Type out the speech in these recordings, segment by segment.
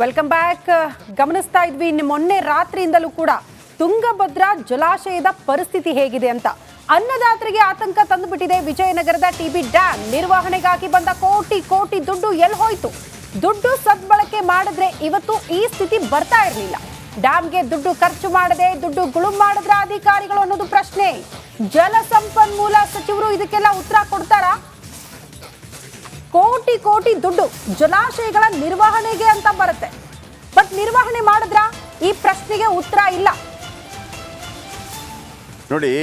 Welcome back. ಗಮನಿಸ್ತಾ ಇದ್ವಿ ಮೊನ್ನೆ ರಾತ್ರಿಯಿಂದಲೂ ಕೂಡ ತುಂಗಭದ್ರಾ ಜಲಾಶಯದ ಪರಿಸ್ಥಿತಿ ಹೇಗಿದೆ ಅಂತ. ಅನ್ನದಾತರಿಗೆ ಆತಂಕ ತಂದುಬಿಟ್ಟಿದೆ. ವಿಜಯನಗರದ ಟಿಬಿ ಡ್ಯಾಮ್ ನಿರ್ವಹಣೆಗಾಗಿ ಬಂದ ಕೋಟಿ ಕೋಟಿ ದುಡ್ಡು ಎಲ್ಲಿ ಹೋಯ್ತು? ದುಡ್ಡು ಸದ್ಬಳಕೆ ಮಾಡಿದ್ರೆ ಇವತ್ತು ಈ ಸ್ಥಿತಿ ಬರ್ತಾ ಇರಲಿಲ್ಲ. ಡ್ಯಾಮ್ಗೆ ದುಡ್ಡು ಖರ್ಚು ಮಾಡದೆ ದುಡ್ಡು ಗುಳುಂ ಮಾಡಿದ್ರ ಅಧಿಕಾರಿಗಳು ಅನ್ನೋದು ಪ್ರಶ್ನೆ. ಜಲಸಂಪನ್ಮೂಲ ಸಚಿವರು ಇದಕ್ಕೆಲ್ಲ ಉತ್ತರ ಕೊಡ್ತಾರಾ? ಕೋಟಿ ಕೋಟಿ ದುಡ್ಡು ಜಲಾಶಯಗಳ ನಿರ್ವಹಣೆಗೆ ಅಂತ ಬರುತ್ತೆ, ಬಟ್ ನಿರ್ವಹಣೆ ಮಾಡಿದ್ರ? ಈ ಪ್ರಶ್ನೆಗೆ ಉತ್ತರ ಇಲ್ಲ. ನೋಡಿ,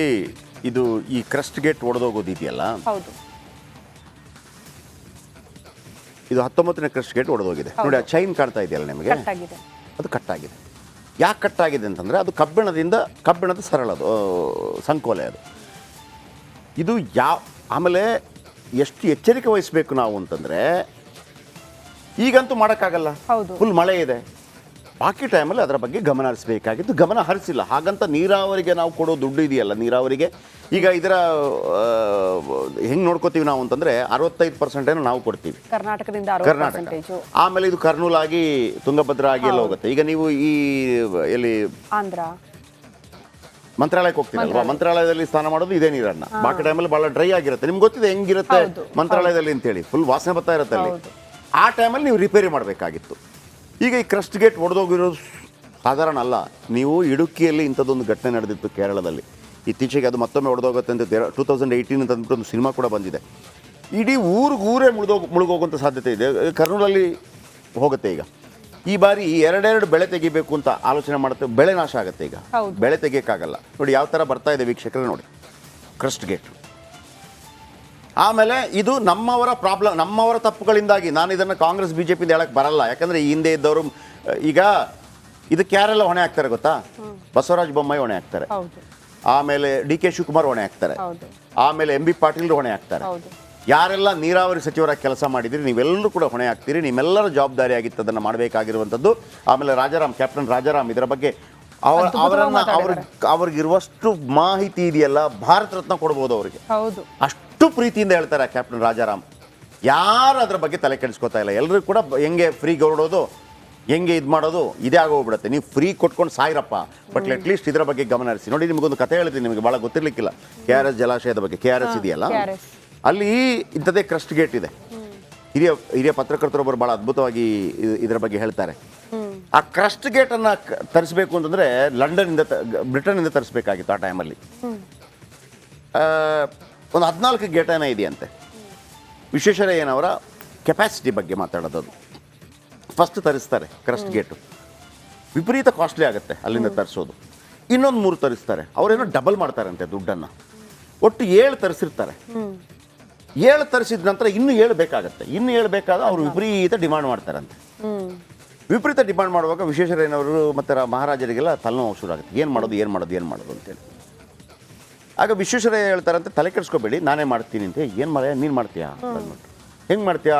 ಇದು ಈ ಕ್ರಸ್ಟ್ ಗೇಟ್ ಒಡೆದೋಗೋದಿದೆಯಲ್ಲ, ಹೌದು, ಇದು 19ನೇ ಕ್ರಸ್ಟ್ ಗೇಟ್ ಒಡೆದೋಗಿದೆ. ನೋಡಿ, ಆ ಚೈನ್ ಕಾಣ್ತಾ ಇದೆಯಲ್ಲ ನಿಮಗೆ, ಅದು ಕಟ್ಟಾಗಿದೆ. ಯಾಕೆ ಕಟ್ಟಾಗಿದೆ ಅಂತಂದರೆ ಅದು ಕಬ್ಬಿಣದ ಸರಳದು ಸಂಕೋಲೆ ಅದು. ಇದು ಆಮೇಲೆ ಎಷ್ಟು ಎಚ್ಚರಿಕೆ ವಹಿಸಬೇಕು ನಾವು ಅಂತಂದರೆ, ಈಗಂತೂ ಮಾಡೋಕ್ಕಾಗಲ್ಲ, ಫುಲ್ ಮಳೆ ಇದೆ. ಬಾಕಿ ಟೈಮಲ್ಲಿ ಅದರ ಬಗ್ಗೆ ಗಮನ ಹರಿಸಬೇಕಾಗಿತ್ತು, ಗಮನ ಹರಿಸಿಲ್ಲ. ಹಾಗಂತ ನೀರಾವರಿಗೆ ನಾವು ಕೊಡೋ ದುಡ್ಡು ಇದೆಯಲ್ಲ, ನೀರಾವರಿಗೆ ಈಗ ಇದರ ಹೆಂಗೆ ನೋಡ್ಕೋತೀವಿ ನಾವು ಅಂತಂದರೆ 65% ನಾವು ಕೊಡ್ತೀವಿ ಕರ್ನಾಟಕ. ಆಮೇಲೆ ಇದು ಕರ್ನೂಲ್ ಆಗಿ ತುಂಗಭದ್ರಾ ಆಗಿ ಎಲ್ಲ ಹೋಗುತ್ತೆ. ಈಗ ನೀವು ಈ ಎಲ್ಲಿ ಮಂತ್ರಾಲಯಕ್ಕೆ ಹೋಗ್ತೀರಲ್ವಾ, ಮಂತ್ರಾಲಯದಲ್ಲಿ ಸ್ನಾನ ಮಾಡೋದು ಇದೇ ನೀರನ್ನ. ಬಾಕಿ ಟೈಮಲ್ಲಿ ಭಾಳ ಡ್ರೈ ಆಗಿರುತ್ತೆ, ನಿಮ್ಗೆ ಗೊತ್ತಿದೆ ಹೆಂಗಿರುತ್ತೆ ಮಂತ್ರಾಲಯದಲ್ಲಿ ಅಂತೇಳಿ, ಫುಲ್ ವಾಸನೆ ಬರ್ತಾ ಇರುತ್ತೆ ಅಲ್ಲಿ. ಆ ಟೈಮಲ್ಲಿ ನೀವು ರಿಪೇರಿ ಮಾಡಬೇಕಾಗಿತ್ತು. ಈಗ ಈ ಕ್ರಸ್ಟ್ ಗೇಟ್ ಒಡೆದೋಗಿರೋದು ಸಾಧಾರಣ ಅಲ್ಲ. ನೀವು ಇಡುಕಿಯಲ್ಲಿ ಇಂಥದ್ದೊಂದು ಘಟನೆ ನಡೆದಿತ್ತು ಕೇರಳದಲ್ಲಿ ಇತ್ತೀಚೆಗೆ. ಅದು ಮತ್ತೊಮ್ಮೆ ಒಡೆದೋಗುತ್ತೆ ಅಂತ 2018 ಅಂತ ಅಂದ್ಬಿಟ್ಟು ಒಂದು ಸಿನಿಮಾ ಕೂಡ ಬಂದಿದೆ. ಇಡೀ ಊರೇ ಮುಳುಗೋಗುವಂಥ ಸಾಧ್ಯತೆ ಇದೆ. ಕರ್ನೂಲಲ್ಲಿ ಹೋಗುತ್ತೆ. ಈಗ ಈ ಬಾರಿ 2 ಬೆಳೆ ತೆಗಿಬೇಕು ಅಂತ ಆಲೋಚನೆ ಮಾಡುತ್ತೆ, ಬೆಳೆ ನಾಶ ಆಗುತ್ತೆ. ಈಗ ಬೆಳೆ ತೆಗಿಯೋಕ್ಕಾಗಲ್ಲ. ನೋಡಿ ಯಾವ ಥರ ಬರ್ತಾ ಇದೆ ವೀಕ್ಷಕರೇ, ನೋಡಿ ಕ್ರಸ್ಟ್ ಗೇಟ್. ಆಮೇಲೆ ಇದು ನಮ್ಮವರ ಪ್ರಾಬ್ಲಮ್, ನಮ್ಮವರ ತಪ್ಪುಗಳಿಂದಾಗಿ. ನಾನು ಇದನ್ನು ಕಾಂಗ್ರೆಸ್ BJP ಹೇಳಕ್ಕೆ ಬರಲ್ಲ, ಯಾಕಂದರೆ ಈ ಹಿಂದೆ ಇದ್ದವರು ಈಗ ಇದಕ್ಕೆ ಯಾರೆಲ್ಲ ಹೊಣೆ ಹಾಕ್ತಾರೆ ಗೊತ್ತಾ? ಬಸವರಾಜ ಬೊಮ್ಮಾಯಿ ಹೊಣೆ ಹಾಕ್ತಾರೆ, ಆಮೇಲೆ DK ಶಿವಕುಮಾರ್ ಹೊಣೆ ಹಾಕ್ತಾರೆ, ಆಮೇಲೆ MB ಪಾಟೀಲ್ ಹೊಣೆ ಹಾಕ್ತಾರೆ. ಯಾರೆಲ್ಲ ನೀರಾವರಿ ಸಚಿವರಾಗಿ ಕೆಲಸ ಮಾಡಿದಿರಿ ನೀವೆಲ್ಲರೂ ಕೂಡ ಹೊಣೆ ಹಾಕ್ತೀರಿ. ನಿಮ್ಮೆಲ್ಲರ ಜವಾಬ್ದಾರಿ ಆಗಿತ್ತು ಅದನ್ನು ಮಾಡಬೇಕಾಗಿರುವಂಥದ್ದು. ಆಮೇಲೆ ಕ್ಯಾಪ್ಟನ್ ರಾಜಾರಾಮ್ ಇದರ ಬಗ್ಗೆ ಅವ್ರಿಗಿರುವಷ್ಟು ಮಾಹಿತಿ ಇದೆಯಲ್ಲ, ಭಾರತ ರತ್ನ ಕೊಡ್ಬೋದು ಅವರಿಗೆ. ಅಷ್ಟು ಪ್ರೀತಿಯಿಂದ ಹೇಳ್ತಾರೆ ಕ್ಯಾಪ್ಟನ್ ರಾಜಾರಾಮ್. ಯಾರು ಅದ್ರ ಬಗ್ಗೆ ತಲೆ ಕೆಡಿಸ್ಕೋತಾ ಇಲ್ಲ. ಎಲ್ಲರೂ ಕೂಡ ಹೆಂಗೆ ಫ್ರೀ ಹೊರಡೋದು, ಹೆಂಗೆ ಇದು ಮಾಡೋದು ಇದೇ ಆಗೋಗ್ಬಿಡುತ್ತೆ. ನೀವು ಫ್ರೀ ಕೊಟ್ಕೊಂಡು ಸಾಯಿರಪ್ಪ, ಬಟ್ ಅಟ್ಲೀಸ್ಟ್ ಇದರ ಬಗ್ಗೆ ಗಮನ ಹರಿಸಿ. ನೋಡಿ, ನಿಮಗೊಂದು ಕಥೆ ಹೇಳ್ತೀನಿ, ನಿಮಗೆ ಭಾಳ ಗೊತ್ತಿರಲಿಕ್ಕಿಲ್ಲ. KRS ಜಲಾಶಯದ ಬಗ್ಗೆ. KRS ಇದೆಯಲ್ಲ, ಅಲ್ಲಿ ಇಂಥದ್ದೇ ಕ್ರಸ್ಟ್ ಗೇಟ್ ಇದೆ. ಹಿರಿಯ ಪತ್ರಕರ್ತರೊಬ್ಬರು ಭಾಳ ಅದ್ಭುತವಾಗಿ ಇದರ ಬಗ್ಗೆ ಹೇಳ್ತಾರೆ. ಆ ಕ್ರಸ್ಟ್ ಗೇಟನ್ನು ತರಿಸಬೇಕು ಅಂತಂದರೆ ಬ್ರಿಟನ್ನಿಂದ ತರಿಸ್ಬೇಕಾಗಿತ್ತು ಆ ಟೈಮಲ್ಲಿ. ಒಂದು 14 ಗೇಟೇನ ಇದೆಯಂತೆ. ವಿಶ್ವೇಶ್ವರಯ್ಯನವರ ಕೆಪಾಸಿಟಿ ಬಗ್ಗೆ ಮಾತಾಡೋದು. ಫಸ್ಟ್ ತರಿಸ್ತಾರೆ ಕ್ರಸ್ಟ್ ಗೇಟು, ವಿಪರೀತ ಕಾಸ್ಟ್ಲಿ ಆಗುತ್ತೆ ಅಲ್ಲಿಂದ ತರಿಸೋದು. ಇನ್ನೊಂದು 3 ತರಿಸ್ತಾರೆ, ಅವರೇನೋ ಡಬಲ್ ಮಾಡ್ತಾರಂತೆ ದುಡ್ಡನ್ನು. ಒಟ್ಟು 7 ತರಿಸಿರ್ತಾರೆ. 7 ತರಿಸಿದ ನಂತರ ಇನ್ನೂ 7 ಬೇಕಾಗತ್ತೆ. ಇನ್ನೂ 7 ಬೇಕಾದ್ರೆ ಅವರು ವಿಪರೀತ ಡಿಮಾಂಡ್ ಮಾಡ್ತಾರಂತೆ. ವಿಪರೀತ ಡಿಮಾಂಡ್ ಮಾಡುವಾಗ ವಿಶ್ವೇಶ್ವರಯ್ಯನವರು ಮತ್ತು ಮಹಾರಾಜರಿಗೆಲ್ಲ ತಲೆನೋವು ಶುರು ಆಗುತ್ತೆ. ಏನು ಮಾಡೋದು ಅಂತೇಳಿ. ಆಗ ವಿಶ್ವೇಶ್ವರಯ್ಯ ಹೇಳ್ತಾರಂತೆ, ತಲೆ ಕೆಡಿಸ್ಕೋಬೇಡಿ, ನಾನೇ ಮಾಡ್ತೀನಿ ಅಂತ. ಏನು ನೀನು ಮಾಡ್ತೀಯಾ? ಹೆಂಗೆ ಮಾಡ್ತೀಯಾ?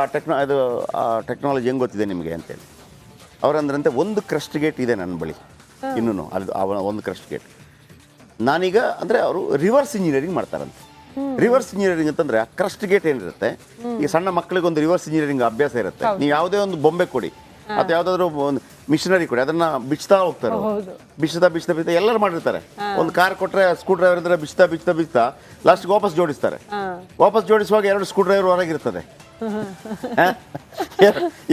ಟೆಕ್ನಾಲಜಿ ಹೆಂಗೆ ಗೊತ್ತಿದೆ ನಿಮಗೆ ಅಂತೇಳಿ. ಅವರಂದ್ರಂತೆ, ಒಂದು ಕ್ರಸ್ಟ್ ಗೇಟ್ ಇದೆ ನನ್ನ ಬಳಿ ಇನ್ನೂ, ಅದು ಒಂದು ಕ್ರಸ್ಟ್ ಗೇಟ್. ನಾನೀಗ ಅಂದರೆ ಅವರು ರಿವರ್ಸ್ ಇಂಜಿನಿಯರಿಂಗ್ ಮಾಡ್ತಾರಂತೆ. ರಿವರ್ಸ್ ಇಂಜಿನಿಯರಿಂಗ್ ಅಂತಂದರೆ ಆ ಕ್ರಸ್ಟ್ ಗೇಟ್ ಏನಿರುತ್ತೆ, ಈ ಸಣ್ಣ ಮಕ್ಕಳಿಗೆ ಒಂದು ರಿವರ್ಸ್ ಇಂಜಿನಿಯರಿಂಗ್ ಅಭ್ಯಾಸ ಇರುತ್ತೆ. ನೀವು ಯಾವುದೇ ಒಂದು ಬೊಂಬೆ ಕೊಡಿ ಅಥವಾ ಯಾವುದಾದ್ರೂ ಒಂದು ಮಿಷನರಿ ಕೊಡಿ, ಅದನ್ನು ಬಿಚ್ತಾ ಹೋಗ್ತಾರೆ. ಬಿಚ್ತಾ ಎಲ್ಲರೂ ಮಾಡಿರ್ತಾರೆ. ಒಂದು ಕಾರ್ ಕೊಟ್ಟರೆ ಸ್ಕ್ರೂ ಡ್ರೈವರ್ ಇದ್ರೆ ಬಿಚ್ತಾ ಲಾಸ್ಟ್ಗೆ ವಾಪಸ್ ಜೋಡಿಸ್ತಾರೆ. ವಾಪಸ್ ಜೋಡಿಸುವಾಗ 2 ಸ್ಕ್ರೂ ಡ್ರೈವರ್ ಹೊರಗಿರ್ತದೆ.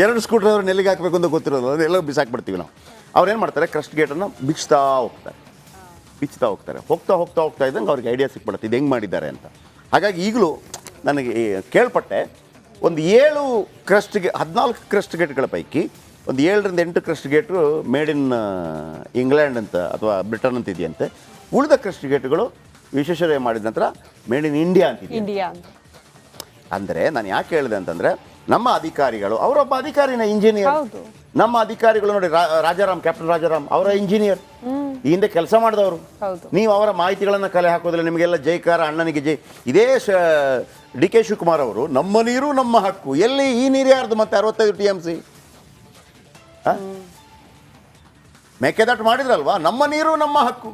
2 ಸ್ಕ್ರೂ ಡ್ರೈವರ್ ನೆಲ್ಲಿಗೆ ಹಾಕಬೇಕು ಅಂತ ಗೊತ್ತಿರೋದು, ಅದೆಲ್ಲ ಬಿಸಾಕ್ಬಿಡ್ತೀವಿ ನಾವು. ಅವ್ರೇನು ಮಾಡ್ತಾರೆ, ಕ್ರಸ್ಟ್ ಗೇಟನ್ನು ಬಿಚ್ತಾ ಹೋಗ್ತಾ ಇದ್ದಂಗೆ ಅವ್ರಿಗೆ ಐಡಿಯಾ ಸಿಕ್ಬಿಡುತ್ತೆ ಇದು ಹೆಂಗೆ ಮಾಡಿದ್ದಾರೆ ಅಂತ. ಹಾಗಾಗಿ ಈಗಲೂ ನನಗೆ ಕೇಳ್ಪಟ್ಟೆ, ಒಂದು 7 14 ಕ್ರಸ್ಟ್ ಗೇಟ್ಗಳ ಪೈಕಿ ಒಂದು 7ರಿಂದ 8 crest gate made in England ಅಂತ ಅಥವಾ ಬ್ರಿಟನ್ ಅಂತ ಇದೆಯಂತೆ. ಉಳಿದ ಕ್ರಸ್ಟ್ ಗೇಟ್ಗಳು ವಿಶ್ವೇಶ್ವರಯ್ಯ ಮಾಡಿದ ನಂತರ ಮೇಡ್ ಇನ್ ಇಂಡಿಯಾ ಅಂತ. ಅಂದರೆ ನಾನು ಯಾಕೆ ಹೇಳಿದೆ ಅಂತಂದರೆ, ನಮ್ಮ ಅಧಿಕಾರಿಗಳು, ಅವರೊಬ್ಬ ಅಧಿಕಾರಿನ ಇಂಜಿನಿಯರ್. ನಮ್ಮ ಅಧಿಕಾರಿಗಳು ನೋಡಿ, ಕ್ಯಾಪ್ಟನ್ ರಾಜಾರಾಮ್ ಅವರ ಇಂಜಿನಿಯರ್, ಈ ಹಿಂದೆ ಕೆಲಸ ಮಾಡಿದವರು. ನೀವು ಅವರ ಮಾಹಿತಿಗಳನ್ನು ಕಲೆ ಹಾಕೋದಿಲ್ಲ. ನಿಮಗೆಲ್ಲ ಜೈಕಾರ, ಅಣ್ಣನಿಗೆ ಜೈ. ಇದೇ DK ಶಿವಕುಮಾರ್ ಅವರು, ನಮ್ಮ ನೀರು ನಮ್ಮ ಹಕ್ಕು, ಎಲ್ಲಿ ಈ ನೀರು ಯಾರ್ದು? ಮತ್ತೆ 65 TMC ಮೇಕೆದಾಟು ಮಾಡಿದ್ರಲ್ವಾ? ನಮ್ಮ ನೀರು ನಮ್ಮ ಹಕ್ಕು.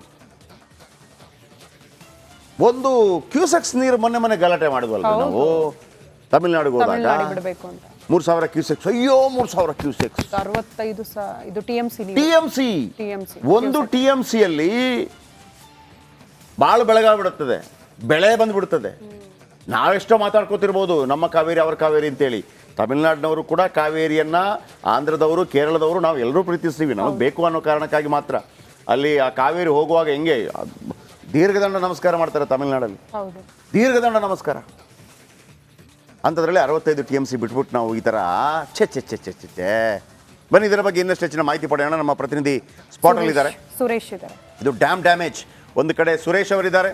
ಒಂದು ಕ್ಯೂಸೆಕ್ಸ್ ನೀರು ಮೊನ್ನೆ ಗಲಾಟೆ ಮಾಡಿದ್ವಲ್ವ ನಾವು ತಮಿಳುನಾಡಿಗೆ ಹೋದಾಗ. 3,000 ಕ್ಯೂಸೆಕ್ಸ್. ಅಯ್ಯೋ 3,000 ಕ್ಯೂಸೆಕ್ಸ್ 65 ಇದು TMC TMC ಒಂದು TMCಯಲ್ಲಿ ಭಾಳ ಬೆಳಗಾಗ್ಬಿಡುತ್ತದೆ, ಬೆಳೆ ಬಂದ್ಬಿಡ್ತದೆ. ನಾವೆಷ್ಟೋ ಮಾತಾಡ್ಕೋತಿರ್ಬೋದು ನಮ್ಮ ಕಾವೇರಿ ಅವ್ರ ಕಾವೇರಿ ಅಂತೇಳಿ. ತಮಿಳ್ನಾಡಿನವರು ಕೂಡ ಕಾವೇರಿಯನ್ನು, ಆಂಧ್ರದವರು, ಕೇರಳದವರು ನಾವು ಎಲ್ಲರೂ ಪ್ರೀತಿಸ್ತೀವಿ. ನಮಗೆ ಬೇಕು ಅನ್ನೋ ಕಾರಣಕ್ಕಾಗಿ ಮಾತ್ರ. ಅಲ್ಲಿ ಆ ಕಾವೇರಿ ಹೋಗುವಾಗ ಹೆಂಗೆ ದೀರ್ಘದಂಡ ನಮಸ್ಕಾರ ಮಾಡ್ತಾರೆ ತಮಿಳ್ನಾಡಲ್ಲಿ, ದೀರ್ಘದಂಡ ನಮಸ್ಕಾರ. ಅಂಥದ್ರಲ್ಲಿ 65 TMC ಬಿಟ್ಬಿಟ್ಟು ನಾವು ಈ ಥರ ಛೆ. ಬನ್ನಿ ಇದರ ಬಗ್ಗೆ ಇನ್ನಷ್ಟು ಹೆಚ್ಚಿನ ಮಾಹಿತಿ ಪಡೆಯೋಣ. ನಮ್ಮ ಪ್ರತಿನಿಧಿ ಸ್ಪಾಟಲ್ಲಿದ್ದಾರೆ, ಸುರೇಶ್ ಇದ್ದಾರೆ. ಇದು ಡ್ಯಾಮ್ ಡ್ಯಾಮೇಜ್. ಒಂದು ಕಡೆ ಸುರೇಶ್ ಅವರಿದ್ದಾರೆ,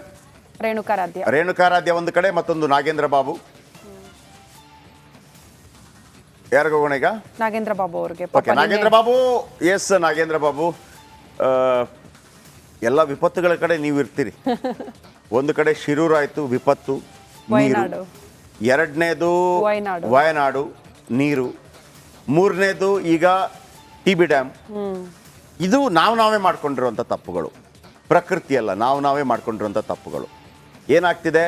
ರೇಣುಕಾರಾಧ್ಯ ಒಂದು ಕಡೆ, ಮತ್ತೊಂದು ನಾಗೇಂದ್ರ ಬಾಬು. ಯಾರಿಗ ಹೋಗೋಣ ಈಗ? ನಾಗೇಂದ್ರ ಬಾಬು ಅವ್ರಿಗೆ. ಓಕೆ, ನಾಗೇಂದ್ರ ಬಾಬು. ಎಸ್, ನಾಗೇಂದ್ರ ಬಾಬು, ಎಲ್ಲ ವಿಪತ್ತುಗಳ ಕಡೆ ನೀವು ಇರ್ತೀರಿ. ಒಂದು ಕಡೆ ಶಿರೂರು ಆಯಿತು ವಿಪತ್ತು, ನೀರು. ಎರಡನೇದು ವಯನಾಡು, ನೀರು. ಮೂರನೇದು ಈಗ TB ಡ್ಯಾಮ್. ಇದು ನಾವೇ ಮಾಡ್ಕೊಂಡಿರುವಂಥ ತಪ್ಪುಗಳು, ಪ್ರಕೃತಿಯಲ್ಲ, ನಾವೇ ಮಾಡ್ಕೊಂಡಿರುವಂಥ ತಪ್ಪುಗಳು. ಏನಾಗ್ತಿದೆ,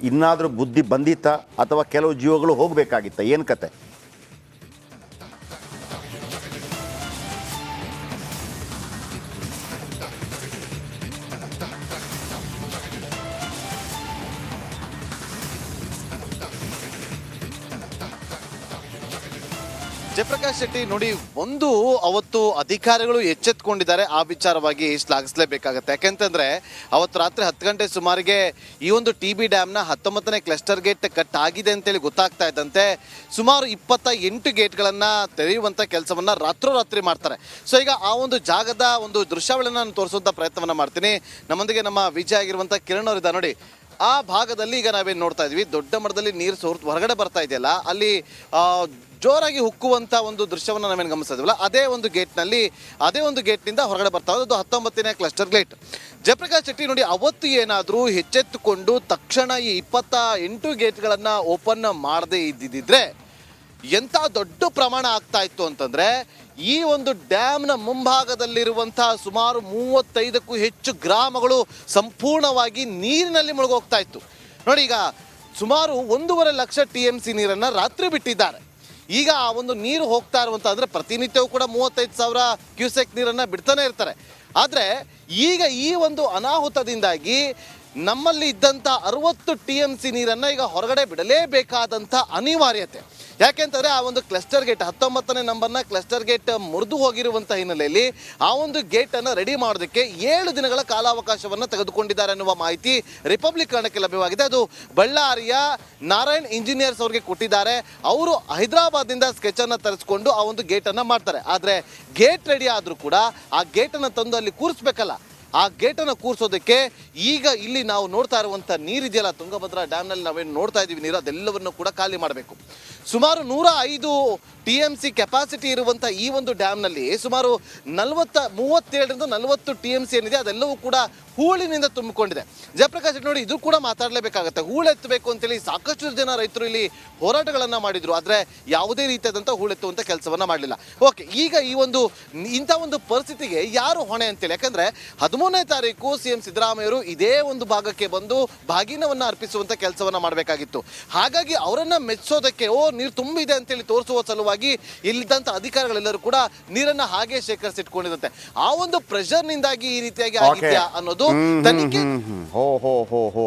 ಇನ್ನಾದರೂ ಬುದ್ಧಿ ಬಂದಿತ್ತಾ ಅಥವಾ ಕೆಲವು ಜೀವಗಳು ಹೋಗಬೇಕಾಗಿತ್ತ? ಏನು ಕತೆ? ಜಯಪ್ರಕಾಶ್ ಶೆಟ್ಟಿ, ನೋಡಿ, ಒಂದು ಅವತ್ತು ಅಧಿಕಾರಿಗಳು ಎಚ್ಚೆತ್ಕೊಂಡಿದ್ದಾರೆ, ಆ ವಿಚಾರವಾಗಿ ಶ್ಲಾಘಿಸಲೇಬೇಕಾಗತ್ತೆ. ಯಾಕೆಂತಂದ್ರೆ ಅವತ್ತು ರಾತ್ರಿ 10 ಗಂಟೆ ಸುಮಾರಿಗೆ ಈ ಒಂದು TB ಡ್ಯಾಮ್ನ 19ನೇ ಕ್ಲಸ್ಟರ್ ಗೇಟ್ ಕಟ್ ಆಗಿದೆ ಅಂತೇಳಿ ಗೊತ್ತಾಗ್ತಾ ಇದ್ದಂತೆ ಸುಮಾರು 28 ಗೇಟ್ಗಳನ್ನು ತೆರೆಯುವಂಥ ಕೆಲಸವನ್ನ ರಾತ್ರೋರಾತ್ರಿ ಮಾಡ್ತಾರೆ. ಸೊ ಈಗ ಆ ಒಂದು ಜಾಗದ ಒಂದು ದೃಶ್ಯಾವಳಿಯನ್ನು ನಾನು ತೋರಿಸುವಂಥ ಪ್ರಯತ್ನವನ್ನ ಮಾಡ್ತೀನಿ. ನಮ್ಮೊಂದಿಗೆ ನಮ್ಮ ವಿಜಯ ಆಗಿರುವಂಥ ಕಿರಣ್ ಅವರಿದ್ದಾರೆ. ನೋಡಿ, ಆ ಭಾಗದಲ್ಲಿ ಈಗ ನಾವೇನು ನೋಡ್ತಾ ಇದ್ವಿ, ದೊಡ್ಡ ಮಟ್ಟದಲ್ಲಿ ನೀರು ಹೊರಗಡೆ ಬರ್ತಾ ಇದೆಯಲ್ಲ, ಅಲ್ಲಿ ಜೋರಾಗಿ ಹುಕ್ಕುವಂಥ ಒಂದು ದೃಶ್ಯವನ್ನು ನಾವೇನು ಗಮನಿಸ್ತಾ ಇದ್ವಲ್ಲ, ಅದೇ ಒಂದು ಗೇಟ್ನಿಂದ ಹೊರಗಡೆ ಬರ್ತಾ ಇರೋದು 19ನೇ ಕ್ಲಸ್ಟರ್ ಗೇಟ್. ಜಯಪ್ರಕಾಶ್ ಶೆಟ್ಟಿ, ನೋಡಿ, ಅವತ್ತು ಏನಾದರೂ ಎಚ್ಚೆತ್ತುಕೊಂಡು ತಕ್ಷಣ ಈ 28 ಗೇಟ್ಗಳನ್ನು ಓಪನ್ ಮಾಡದೇ ಇದ್ದಿದ್ರೆ ಎಂಥ ದೊಡ್ಡ ಪ್ರಮಾಣ ಆಗ್ತಾ ಇತ್ತು ಅಂತಂದರೆ, ಈ ಒಂದು ಡ್ಯಾಮ್ನ ಮುಂಭಾಗದಲ್ಲಿರುವಂತಹ ಸುಮಾರು 35ಕ್ಕೂ ಹೆಚ್ಚು ಗ್ರಾಮಗಳು ಸಂಪೂರ್ಣವಾಗಿ ನೀರಿನಲ್ಲಿ ಮುಳುಗೋಗ್ತಾ ಇತ್ತು. ನೋಡಿ, ಈಗ ಸುಮಾರು 1.5 ಲಕ್ಷ TMC ನೀರನ್ನು ರಾತ್ರಿ ಬಿಟ್ಟಿದ್ದಾರೆ. ಈಗ ಆ ಒಂದು ನೀರು ಹೋಗ್ತಾ ಇರುವಂಥ, ಅಂದರೆ ಪ್ರತಿನಿತ್ಯವೂ ಕೂಡ 35,000 ಕ್ಯೂಸೆಕ್ ನೀರನ್ನು ಬಿಡ್ತಾನೆ ಇರ್ತಾರೆ. ಆದರೆ ಈಗ ಈ ಒಂದು ಅನಾಹುತದಿಂದಾಗಿ ನಮ್ಮಲ್ಲಿ ಇದ್ದಂಥ 60 TMC ನೀರನ್ನು ಈಗ ಹೊರಗಡೆ ಬಿಡಲೇಬೇಕಾದಂಥ ಅನಿವಾರ್ಯತೆ. ಯಾಕೆಂತಂದರೆ ಆ ಒಂದು ಕ್ಲಸ್ಟರ್ ಗೇಟ್ 19ನೇ ನಂಬರ್ನ ಕ್ಲಸ್ಟರ್ ಗೇಟ್ ಮುರಿದು ಹೋಗಿರುವಂಥ ಹಿನ್ನೆಲೆಯಲ್ಲಿ ಆ ಒಂದು ಗೇಟನ್ನು ರೆಡಿ ಮಾಡೋದಕ್ಕೆ 7 ದಿನಗಳ ಕಾಲಾವಕಾಶವನ್ನು ತೆಗೆದುಕೊಂಡಿದ್ದಾರೆ ಅನ್ನುವ ಮಾಹಿತಿ ರಿಪಬ್ಲಿಕ್ ಕನ್ನಡಕ್ಕೆ ಲಭ್ಯವಾಗಿದೆ. ಅದು ಬಳ್ಳಾರಿಯ ನಾರಾಯಣ್ ಇಂಜಿನಿಯರ್ಸ್ ಅವ್ರಿಗೆ ಕೊಟ್ಟಿದ್ದಾರೆ. ಅವರು ಹೈದರಾಬಾದಿಂದ ಸ್ಕೆಚನ್ನು ತರಿಸ್ಕೊಂಡು ಆ ಒಂದು ಗೇಟನ್ನು ಮಾಡ್ತಾರೆ. ಆದರೆ ಗೇಟ್ ರೆಡಿ ಆದರೂ ಕೂಡ ಆ ಗೇಟನ್ನು ತಂದು ಅಲ್ಲಿ ಕೂರಿಸ್ಬೇಕಲ್ಲ, ಆ ಗೇಟನ್ನು ಕೂರಿಸೋದಕ್ಕೆ ಈಗ ಇಲ್ಲಿ ನಾವು ನೋಡ್ತಾ ಇರುವಂಥ ನೀರಿದೆಯಲ್ಲ, ತುಂಗಭದ್ರಾ ಡ್ಯಾಮ್ನಲ್ಲಿ ನಾವೇನು ನೋಡ್ತಾ ಇದ್ದೀವಿ ನೀರು, ಅದೆಲ್ಲವನ್ನು ಕೂಡ ಖಾಲಿ ಮಾಡಬೇಕು. ಸುಮಾರು 105 TMC ಕೆಪಾಸಿಟಿ ಇರುವಂಥ ಈ ಒಂದು ಡ್ಯಾಮ್ನಲ್ಲಿ ಸುಮಾರು 37ರಿಂದ 40 TMC ಏನಿದೆ ಅದೆಲ್ಲವೂ ಕೂಡ ಹೂಳಿನಿಂದ ತುಂಬಿಕೊಂಡಿದೆ. ಜಯಪ್ರಕಾಶ್, ನೋಡಿ, ಇದು ಕೂಡ ಮಾತಾಡಲೇಬೇಕಾಗತ್ತೆ. ಹೂಳೆತ್ತಬೇಕು ಅಂತೇಳಿ ಸಾಕಷ್ಟು ಜನ ರೈತರು ಇಲ್ಲಿ ಹೋರಾಟಗಳನ್ನು ಮಾಡಿದ್ರು, ಆದರೆ ಯಾವುದೇ ರೀತಿಯಾದಂಥ ಹೂಳೆತ್ತುವಂಥ ಕೆಲಸವನ್ನು ಮಾಡಲಿಲ್ಲ. ಓಕೆ, ಈಗ ಇಂಥ ಒಂದು ಪರಿಸ್ಥಿತಿಗೆ ಯಾರು ಹೊಣೆ ಅಂತೇಳಿ, ಯಾಕಂದರೆ 13ನೇ ತಾರೀಕು CM ಸಿದ್ದರಾಮಯ್ಯವರು ಇದೇ ಒಂದು ಭಾಗಕ್ಕೆ ಬಂದು ಬಾಗಿನವನ್ನು ಅರ್ಪಿಸುವಂಥ ಕೆಲಸವನ್ನು ಮಾಡಬೇಕಾಗಿತ್ತು. ಹಾಗಾಗಿ ಅವರನ್ನು ಮೆಚ್ಚೋದಕ್ಕೆ, ನೀರು ತುಂಬಿದೆ ಅಂತೇಳಿ ತೋರಿಸುವ ಸಲುವಾಗಿ ಇಲ್ಲಿದ್ದಂಥ ಅಧಿಕಾರಿಗಳೆಲ್ಲರೂ ಕೂಡ ನೀರನ್ನು ಹಾಗೆ ಶೇಖರಿಸಿಟ್ಕೊಂಡಿರುತ್ತೆ. ಆ ಒಂದು ಪ್ರೆಷರ್ನಿಂದಾಗಿ ಈ ರೀತಿಯಾಗಿ ಆಗಿದೆಯಾ ಅನ್ನೋದು ತನಿಖೆ.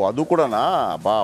ಅದು ಕೂಡ ಬಾ